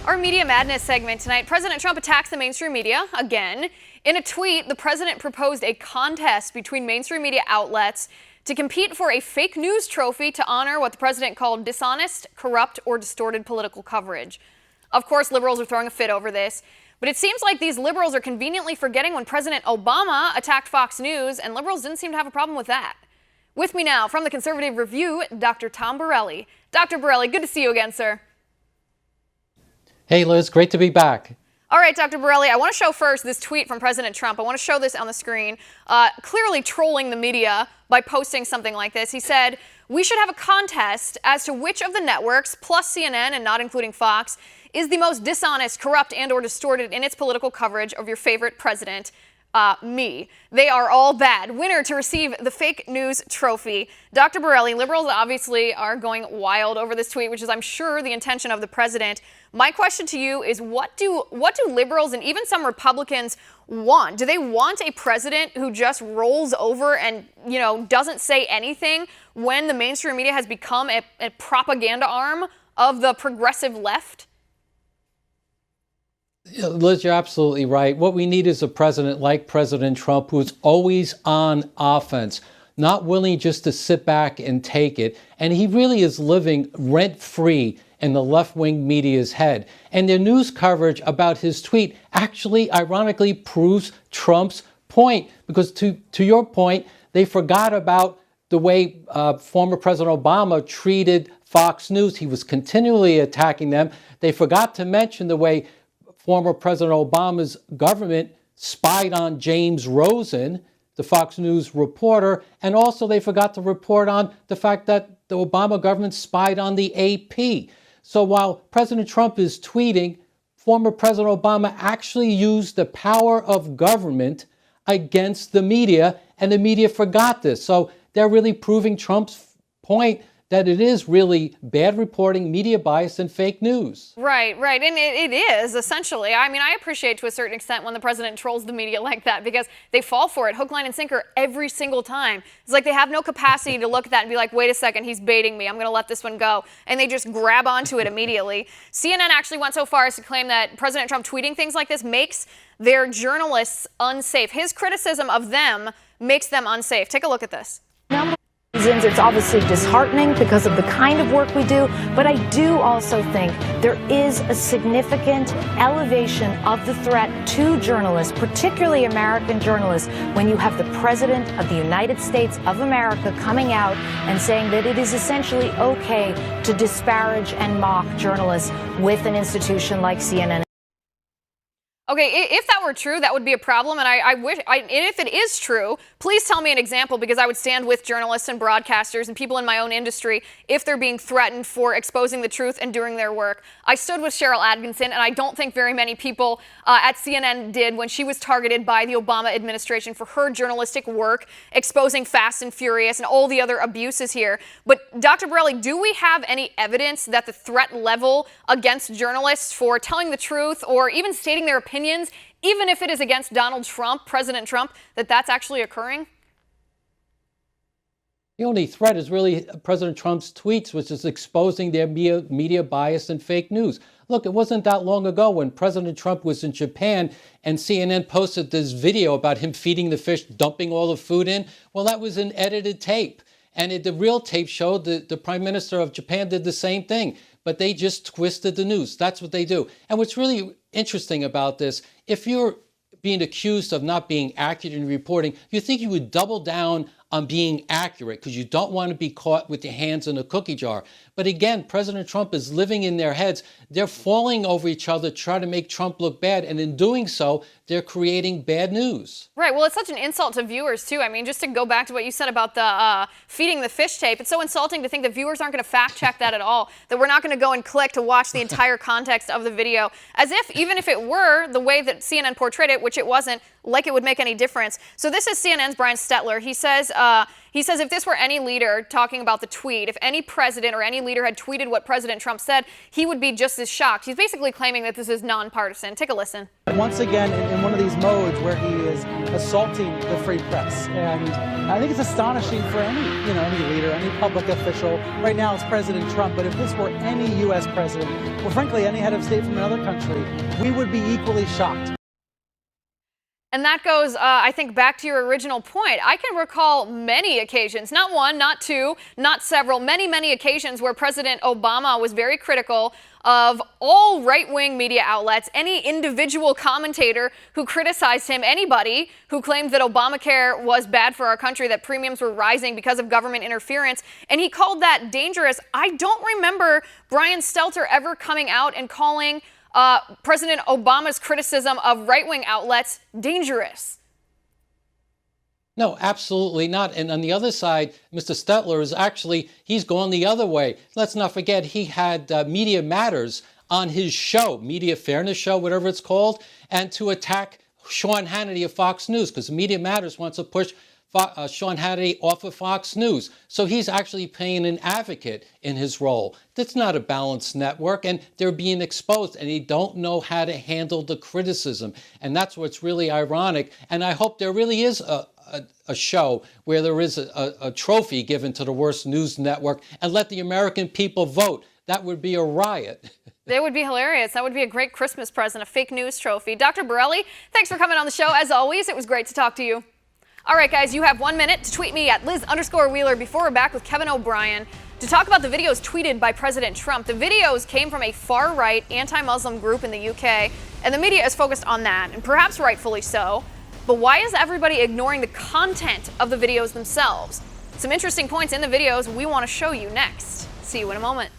Our Media Madness segment tonight, President Trump attacks the mainstream media again. In a tweet, the president proposed a contest between mainstream media outlets to compete for a fake news trophy to honor what the president called dishonest, corrupt, or distorted political coverage. Of course, liberals are throwing a fit over this, but it seems like these liberals are conveniently forgetting when President Obama attacked Fox News, and liberals didn't seem to have a problem with that. With me now from the Conservative Review, Dr. Tom Borelli. Dr. Borelli, good to see you again, sir. Hey, Liz, great to be back. All right, Dr. Borelli, I want to show first this tweet from President Trump. I want to show this on the screen. Clearly trolling the media by posting something like this. He said, "We should have a contest as to which of the networks, plus CNN and not including Fox, is the most dishonest, corrupt, and/or distorted in its political coverage of your favorite president, me. They are all bad. Winner to receive the fake news trophy." Dr. Borelli, liberals obviously are going wild over this tweet, which is, I'm sure, the intention of the president. My question to you is, what do liberals and even some Republicans want? Do they want a president who just rolls over and, doesn't say anything when the mainstream media has become a propaganda arm of the progressive left? Liz, you're absolutely right. What we need is a president like President Trump who's always on offense, not willing just to sit back and take it. And he really is living rent-free in the left-wing media's head. And their news coverage about his tweet actually, ironically, proves Trump's point. Because to your point, they forgot about the way former President Obama treated Fox News. He was continually attacking them. They forgot to mention the way former President Obama's government spied on James Rosen, the Fox News reporter, and also they forgot to report on the fact that the Obama government spied on the AP. So while President Trump is tweeting, former President Obama actually used the power of government against the media, and the media forgot this. So they're really proving Trump's point that it is really bad reporting, media bias, and fake news. Right. And it is, essentially. I mean, I appreciate to a certain extent when the president trolls the media like that because they fall for it, hook, line, and sinker every single time. It's like they have no capacity to look at that and be like, wait a second, he's baiting me. I'm going to let this one go. And they just grab onto it immediately. CNN actually went so far as to claim that President Trump tweeting things like this makes their journalists unsafe. His criticism of them makes them unsafe. Take a look at this. It's obviously disheartening because of the kind of work we do, but I do also think there is a significant elevation of the threat to journalists, particularly American journalists, when you have the President of the United States of America coming out and saying that it is essentially okay to disparage and mock journalists with an institution like CNN. Okay, if that were true, that would be a problem, and if it is true, please tell me an example, because I would stand with journalists and broadcasters and people in my own industry if they're being threatened for exposing the truth and doing their work. I stood with Cheryl Atkinson, and I don't think very many people at CNN did when she was targeted by the Obama administration for her journalistic work, exposing Fast and Furious and all the other abuses here. But Dr. Borelli, do we have any evidence that the threat level against journalists for telling the truth or even stating their opinions, even if it is against Donald Trump, President Trump, that's actually occurring? The only threat is really President Trump's tweets, which is exposing their media bias and fake news. Look, it wasn't that long ago when President Trump was in Japan and CNN posted this video about him feeding the fish, dumping all the food in. Well, that was an edited tape. And the real tape showed that the Prime Minister of Japan did the same thing. But they just twisted the news. That's what they do. And what's really interesting about this, if you're being accused of not being accurate in reporting, you think you would double down on being accurate because you don't want to be caught with your hands in a cookie jar. But again, President Trump is living in their heads. They're falling over each other, trying to make Trump look bad. And in doing so, they're creating bad news. Right. Well, it's such an insult to viewers, too. I mean, just to go back to what you said about the feeding the fish tape, it's so insulting to think that viewers aren't going to fact check that at all, that we're not going to go and click to watch the entire context of the video, as if, even if it were the way that CNN portrayed it, which it wasn't, like it would make any difference. So this is CNN's Brian Stetler. He says He says if this were any leader talking about the tweet, if any president or any leader had tweeted what President Trump said, he would be just as shocked. He's basically claiming that this is nonpartisan. Take a listen. Once again, in one of these modes where he is assaulting the free press. And I think it's astonishing for any leader, any public official. Right now it's President Trump, but if this were any U.S. president, or frankly any head of state from another country, we would be equally shocked. And that goes, I think, back to your original point. I can recall many occasions, not one, not two, not several, many, many occasions where President Obama was very critical of all right-wing media outlets, any individual commentator who criticized him, anybody who claimed that Obamacare was bad for our country, that premiums were rising because of government interference, and he called that dangerous. I don't remember Brian Stelter ever coming out and calling President Obama's criticism of right-wing outlets dangerous. No, absolutely not. And on the other side, Mr. Stetler is he's gone the other way. Let's not forget he had Media Matters on his show, Media Fairness Show, whatever it's called, and to attack Sean Hannity of Fox News, because Media Matters wants to push Sean Hannity off of Fox News. So he's actually playing an advocate in his role. That's not a balanced network, and they're being exposed, and they don't know how to handle the criticism. And that's what's really ironic. And I hope there really is a show where there is a trophy given to the worst news network, and let the American people vote. That would be a riot. That would be hilarious. That would be a great Christmas present, a fake news trophy. Dr. Borelli, thanks for coming on the show. As always, it was great to talk to you. All right, guys, you have 1 minute to tweet me at Liz_Wheeler before we're back with Kevin O'Brien to talk about the videos tweeted by President Trump. The videos came from a far-right anti-Muslim group in the UK, and the media is focused on that, and perhaps rightfully so. But why is everybody ignoring the content of the videos themselves? Some interesting points in the videos we want to show you next. See you in a moment.